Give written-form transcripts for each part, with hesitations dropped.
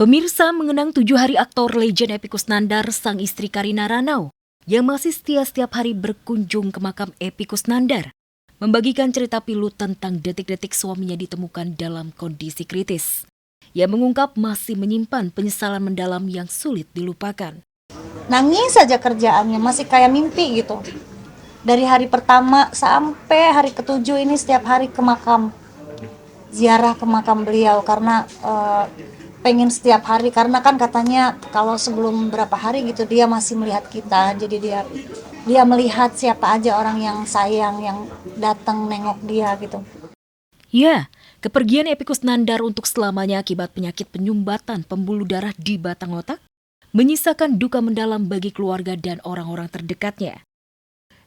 Pemirsa mengenang 7 hari aktor legend Epy Kusnandar sang istri Karina Ranau yang masih setia setiap hari berkunjung ke makam Epy Kusnandar, membagikan cerita pilu tentang detik-detik suaminya ditemukan dalam kondisi kritis. Ia mengungkap masih menyimpan penyesalan mendalam yang sulit dilupakan. Nangis saja kerjaannya, masih kayak mimpi gitu. Dari hari pertama sampai hari ketujuh ini setiap hari ke makam, ziarah ke makam beliau karena pengen setiap hari, karena kan katanya kalau sebelum berapa hari gitu dia masih melihat kita, jadi dia melihat siapa aja orang yang sayang yang datang nengok dia gitu. Ya, kepergian Epy Kusnandar untuk selamanya akibat penyakit penyumbatan pembuluh darah di batang otak menyisakan duka mendalam bagi keluarga dan orang-orang terdekatnya.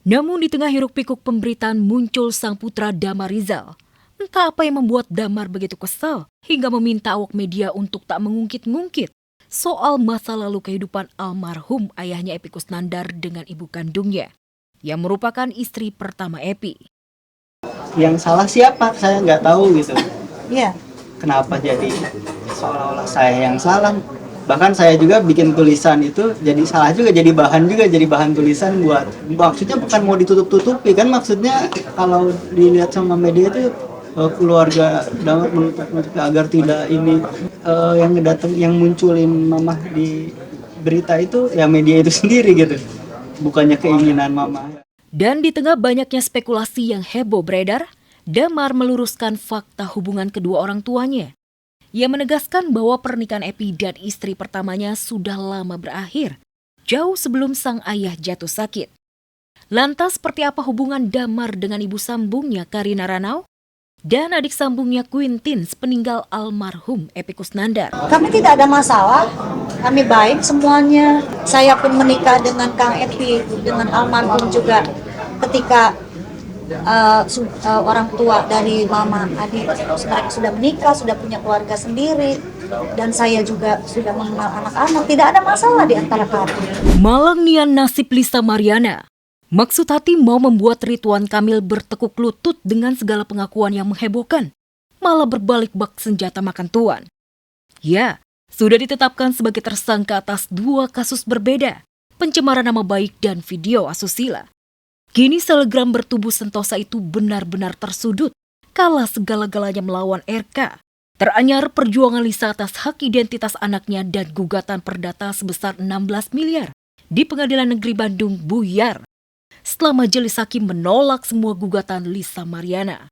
Namun di tengah hiruk-pikuk pemberitaan muncul sang putra Damar Rizal. Entah apa yang membuat Damar begitu kesal hingga meminta awak media untuk tak mengungkit-ngungkit soal masa lalu kehidupan almarhum ayahnya Epy Kusnandar dengan ibu kandungnya, yang merupakan istri pertama Epy. Yang salah siapa? Saya nggak tahu gitu. Iya. Kenapa jadi seolah-olah saya yang salah? Bahkan saya juga bikin tulisan itu jadi salah juga, jadi bahan tulisan buat, maksudnya bukan mau ditutup-tutupi kan, maksudnya kalau dilihat sama media itu keluarga Damar menutup agar tidak ini yang munculin mamah di berita itu ya media itu sendiri gitu, bukannya keinginan mama. Dan di tengah banyaknya spekulasi yang heboh beredar, Damar meluruskan fakta hubungan kedua orang tuanya. Ia menegaskan bahwa pernikahan Epy dan istri pertamanya sudah lama berakhir, jauh sebelum sang ayah jatuh sakit. Lantas seperti apa hubungan Damar dengan ibu sambungnya Karina Ranau dan adik sambungnya Quintin peninggal almarhum Epy Kusnandar? Kami tidak ada masalah, kami baik semuanya. Saya pun menikah dengan Kang Epy, dengan almarhum juga. Ketika orang tua dari mama adik mereka sudah menikah, sudah punya keluarga sendiri, dan saya juga sudah mengenal anak-anak, tidak ada masalah di antara kami. Malang nian nasib Lisa Mariana. Maksud hati mau membuat Ridwan Kamil bertekuk lutut dengan segala pengakuan yang menghebohkan, malah berbalik bak senjata makan tuan. Ya, sudah ditetapkan sebagai tersangka atas 2 kasus berbeda, pencemaran nama baik dan video asusila. Kini selegram bertubuh sentosa itu benar-benar tersudut, kala segala-galanya melawan RK. Teranyar perjuangan Lisa atas hak identitas anaknya dan gugatan perdata sebesar 16 miliar di Pengadilan Negeri Bandung buyar setelah majelis hakim menolak semua gugatan Lisa Mariana.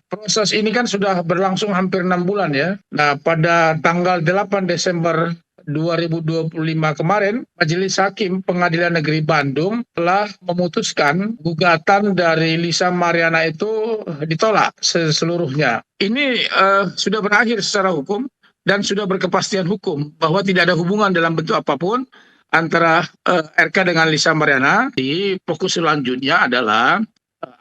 Proses ini kan sudah berlangsung hampir 6 bulan ya. Nah, pada tanggal 8 Desember 2025 kemarin, Majelis Hakim Pengadilan Negeri Bandung telah memutuskan gugatan dari Lisa Mariana itu ditolak seluruhnya. Ini sudah berakhir secara hukum dan sudah berkepastian hukum bahwa tidak ada hubungan dalam bentuk apapun antara RK dengan Lisa Mariana. Di fokus selanjutnya adalah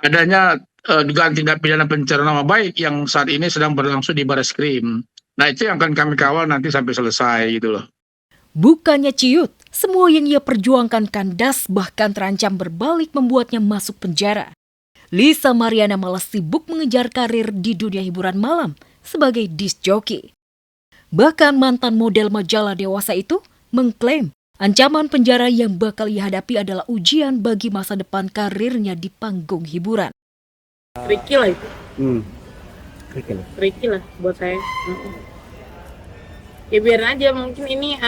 adanya dugaan tindak pidana pencemaran nama baik yang saat ini sedang berlangsung di Barreskrim. Nah, itu yang akan kami kawal nanti sampai selesai gitu loh. Bukannya ciut, semua yang ia perjuangkan kandas bahkan terancam berbalik membuatnya masuk penjara. Lisa Mariana malah sibuk mengejar karir di dunia hiburan malam sebagai disc jockey. Bahkan mantan model majalah dewasa itu mengklaim ancaman penjara yang bakal ia hadapi adalah ujian bagi masa depan karirnya di panggung hiburan. Tricky lah itu. Tricky lah buat saya. Ya biar aja, mungkin ini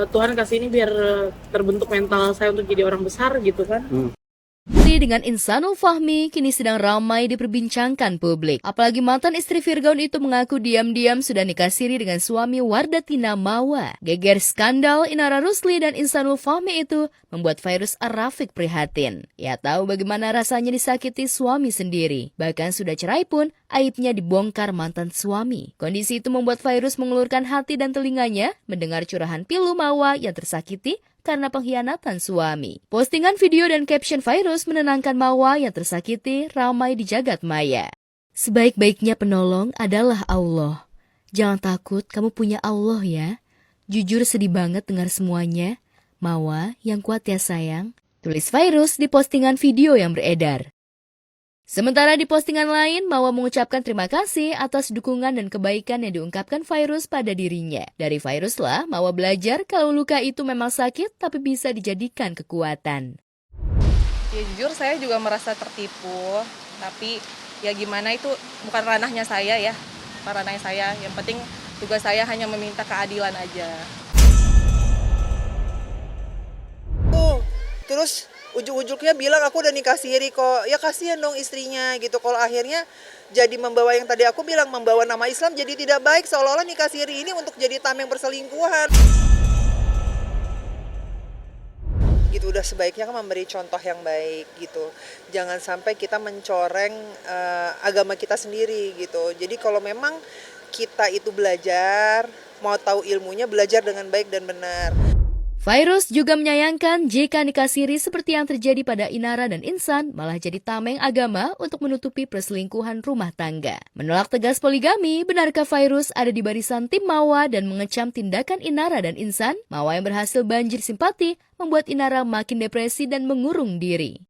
Tuhan kasih ini biar terbentuk mental saya untuk jadi orang besar gitu kan. Dengan Insanul Fahmi kini sedang ramai diperbincangkan publik. Apalagi mantan istri Virgaun itu mengaku diam-diam sudah nikah siri dengan suami Wardatina Mawa. Geger skandal Inara Rusli dan Insanul Fahmi itu membuat Virus Ar-Rafiq prihatin. Ia tahu bagaimana rasanya disakiti suami sendiri. Bahkan sudah cerai pun, aibnya dibongkar mantan suami. Kondisi itu membuat Virus mengulurkan hati dan telinganya mendengar curahan pilu Mawa yang tersakiti karena pengkhianatan suami. Postingan video dan caption Virus menenangkan Mawa yang tersakiti ramai di jagat maya. Sebaik-baiknya penolong adalah Allah. Jangan takut, kamu punya Allah ya. Jujur sedih banget dengar semuanya. Mawa yang kuat ya sayang. Tulis Virus di postingan video yang beredar. Sementara di postingan lain, Mawa mengucapkan terima kasih atas dukungan dan kebaikan yang diungkapkan Virus pada dirinya. Dari Virus lah, Mawa belajar kalau luka itu memang sakit tapi bisa dijadikan kekuatan. Ya jujur saya juga merasa tertipu, tapi ya gimana itu bukan ranahnya saya ya, bukan ranahnya saya. Yang penting tugas saya hanya meminta keadilan aja. Terus ujuk-ujuknya bilang aku udah nikah siri kok. Ya kasihan dong istrinya gitu. Kalau akhirnya jadi membawa yang tadi aku bilang, membawa nama Islam jadi tidak baik. Seolah-olah nikah siri ini untuk jadi tameng perselingkuhan. Gitu, udah sebaiknya kan memberi contoh yang baik gitu. Jangan sampai kita mencoreng agama kita sendiri gitu. Jadi kalau memang kita itu belajar, mau tahu ilmunya, belajar dengan baik dan benar. Virus juga menyayangkan jika nikah siri seperti yang terjadi pada Inara dan Insan malah jadi tameng agama untuk menutupi perselingkuhan rumah tangga. Menolak tegas poligami, benarkah Virus ada di barisan tim Mawa dan mengecam tindakan Inara dan Insan? Mawa yang berhasil banjir simpati membuat Inara makin depresi dan mengurung diri.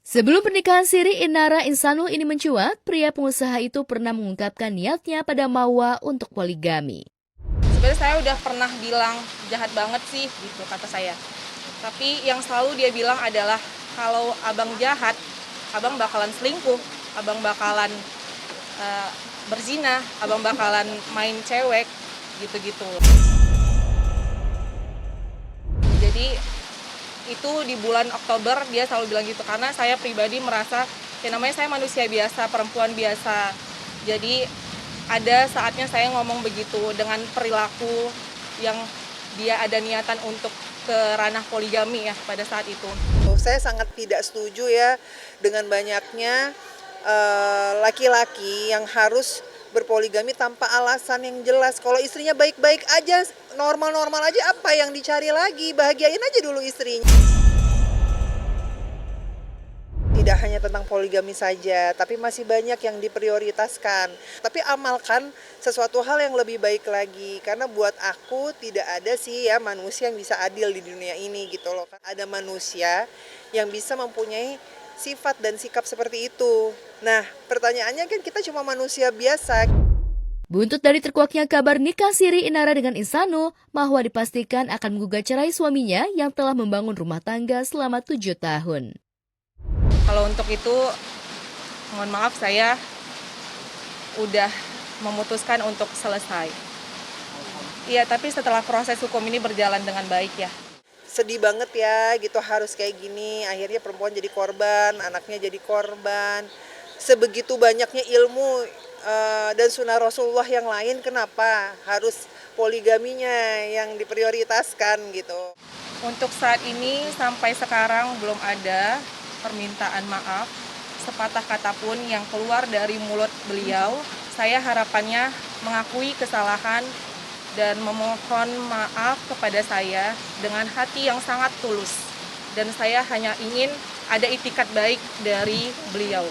Sebelum pernikahan siri Inara Insanul ini mencuat, pria pengusaha itu pernah mengungkapkan niatnya pada Mawa untuk poligami. Sebenarnya saya udah pernah bilang jahat banget sih gitu kata saya. Tapi yang selalu dia bilang adalah kalau abang jahat, abang bakalan selingkuh, abang bakalan berzina, abang bakalan main cewek gitu-gitu. Jadi itu di bulan Oktober dia selalu bilang gitu karena saya pribadi merasa ya namanya saya manusia biasa, perempuan biasa. Jadi ada saatnya saya ngomong begitu dengan perilaku yang dia ada niatan untuk ke ranah poligami ya pada saat itu. Saya sangat tidak setuju ya dengan banyaknya laki-laki yang harus berpoligami tanpa alasan yang jelas. Kalau istrinya baik-baik aja, normal-normal aja, apa yang dicari lagi? Bahagiain aja dulu istrinya. Tidak hanya tentang poligami saja, tapi masih banyak yang diprioritaskan. Tapi amalkan sesuatu hal yang lebih baik lagi. Karena buat aku tidak ada sih ya manusia yang bisa adil di dunia ini gitu loh. Ada manusia yang bisa mempunyai sifat dan sikap seperti itu. Nah, pertanyaannya kan kita cuma manusia biasa. Buntut dari terkuaknya kabar nikah siri Inara dengan Insanul, Mahwa dipastikan akan menggugat cerai suaminya yang telah membangun rumah tangga selama 7 tahun. Kalau untuk itu, mohon maaf saya udah memutuskan untuk selesai. Iya, tapi setelah proses hukum ini berjalan dengan baik ya. Sedih banget ya gitu harus kayak gini. Akhirnya perempuan jadi korban, anaknya jadi korban. Sebegitu banyaknya ilmu dan sunnah Rasulullah yang lain, kenapa harus poligaminya yang diprioritaskan gitu. Untuk saat ini sampai sekarang belum ada permintaan maaf sepatah kata pun yang keluar dari mulut beliau. Saya harapannya mengakui kesalahan dan memohon maaf kepada saya dengan hati yang sangat tulus. Dan saya hanya ingin ada itikat baik dari beliau.